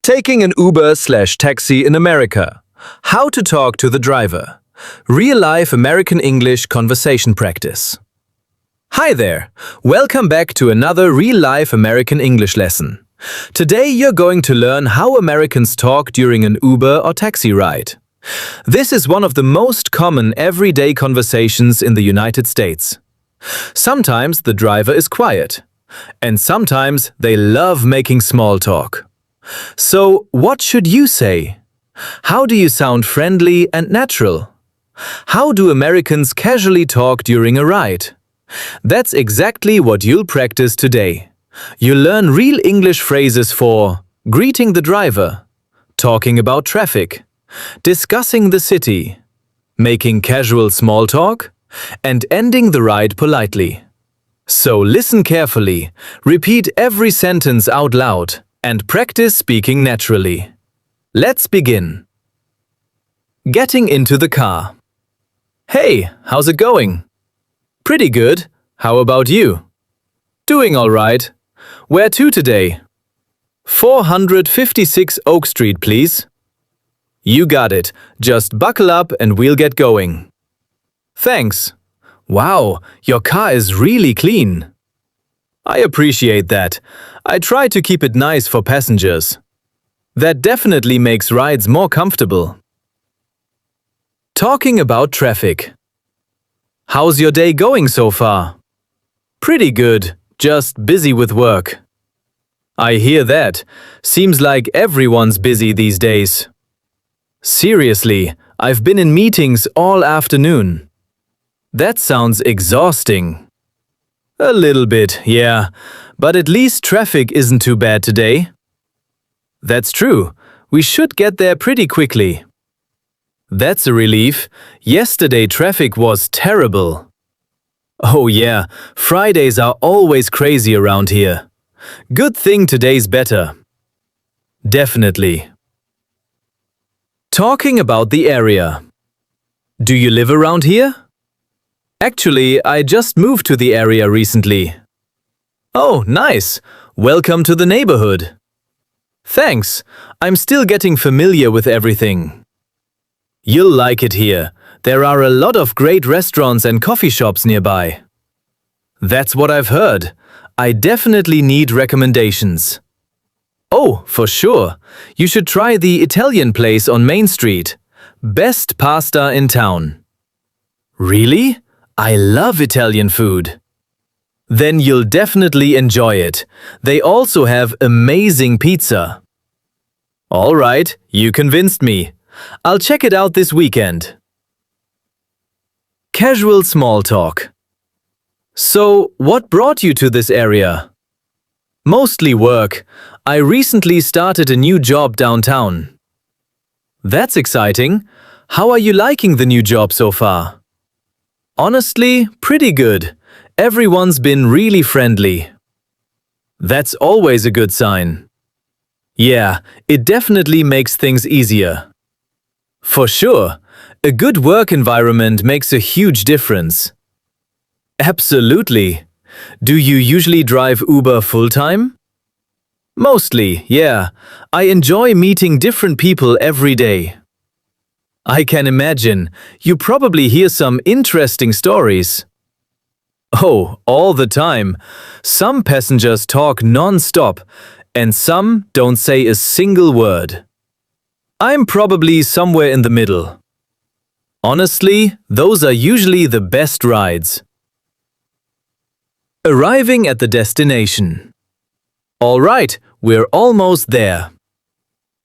Taking an Uber/taxi in America. How to talk to the driver. Real-life American English conversation practice. Hi there! Welcome back to another real-life American English lesson. Today you're going to learn how Americans talk during an Uber or taxi ride. This is one of the most common everyday conversations in the United States. Sometimes the driver is quiet, and sometimes they love making small talk. So, what should you say? How do you sound friendly and natural? How do Americans casually talk during a ride? That's exactly what you'll practice today. You'll learn real English phrases for greeting the driver, talking about traffic, discussing the city, making casual small talk, and ending the ride politely. So listen carefully, repeat every sentence out loud, and practice speaking naturally. Let's begin. Getting into the car. Hey, how's it going? Pretty good. How about you? Doing all right. Where to today? 456 Oak Street, please. You got it. Just buckle up and we'll get going. Thanks. Wow, your car is really clean. I appreciate that. I try to keep it nice for passengers. That definitely makes rides more comfortable. Talking about traffic. How's your day going so far? Pretty good, just busy with work. I hear that. Seems like everyone's busy these days. Seriously, I've been in meetings all afternoon. That sounds exhausting. A little bit, yeah, but at least traffic isn't too bad today. That's true. We should get there pretty quickly. That's a relief. Yesterday traffic was terrible. Oh yeah, Fridays are always crazy around here. Good thing today's better. Definitely. Talking about the area. Do you live around here? Actually, I just moved to the area recently. Oh, nice. Welcome to the neighborhood. Thanks. I'm still getting familiar with everything. You'll like it here. There are a lot of great restaurants and coffee shops nearby. That's what I've heard. I definitely need recommendations. Oh, for sure. You should try the Italian place on Main Street. Best pasta in town. Really? I love Italian food. Then you'll definitely enjoy it. They also have amazing pizza. All right, you convinced me. I'll check it out this weekend. Casual small talk. So, what brought you to this area? Mostly work. I recently started a new job downtown. That's exciting. How are you liking the new job so far? Honestly, pretty good. Everyone's been really friendly. That's always a good sign. Yeah, it definitely makes things easier. For sure, a good work environment makes a huge difference. Absolutely. Do you usually drive Uber full-time? Mostly, yeah. I enjoy meeting different people every day. I can imagine. You probably hear some interesting stories. Oh, all the time. Some passengers talk non-stop, and some don't say a single word. I'm probably somewhere in the middle. Honestly, those are usually the best rides. Arriving at the destination. All right, we're almost there.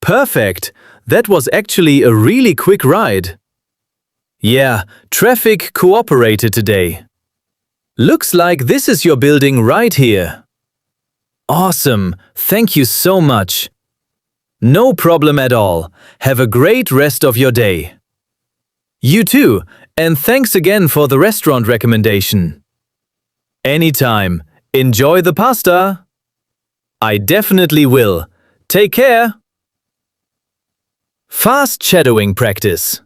Perfect. That was actually a really quick ride. Yeah, traffic cooperated today. Looks like this is your building right here. Awesome. Thank you so much. No problem at all. Have a great rest of your day. You too, and thanks again for the restaurant recommendation. Anytime. Enjoy the pasta. I definitely will. Take care. Fast shadowing practice.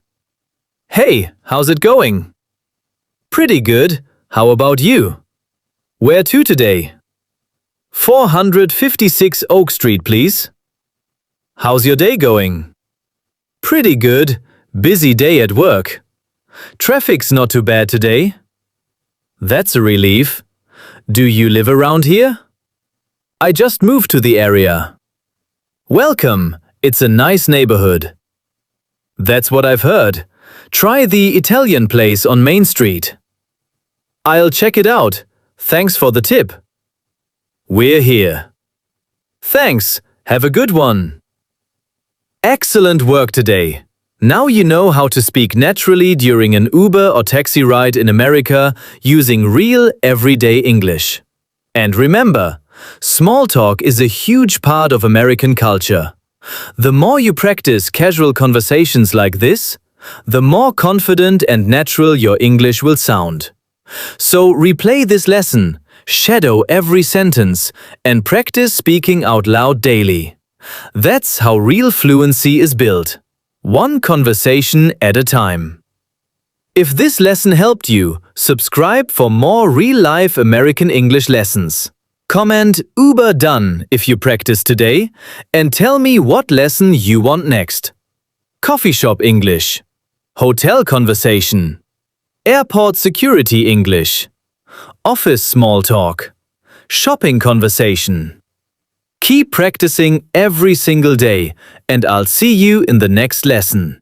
Hey, how's it going? Pretty good. How about you? Where to today? 456 Oak Street, please. How's your day going? Pretty good. Busy day at work. Traffic's not too bad today. That's a relief. Do you live around here? I just moved to the area. Welcome. It's a nice neighborhood. That's what I've heard. Try the Italian place on Main Street. I'll check it out. Thanks for the tip. We're here. Thanks. Have a good one. Excellent work today. Now you know how to speak naturally during an Uber or taxi ride in America using real, everyday English. And remember, small talk is a huge part of American culture. The more you practice casual conversations like this, the more confident and natural your English will sound. So replay this lesson, shadow every sentence, and practice speaking out loud daily. That's how real fluency is built. One conversation at a time. If this lesson helped you, subscribe for more real-life American English lessons. Comment Uber done if you practice today, and tell me what lesson you want next. Coffee shop English, hotel conversation, airport security English, office small talk, shopping conversation. Keep practicing every single day, and I'll see you in the next lesson.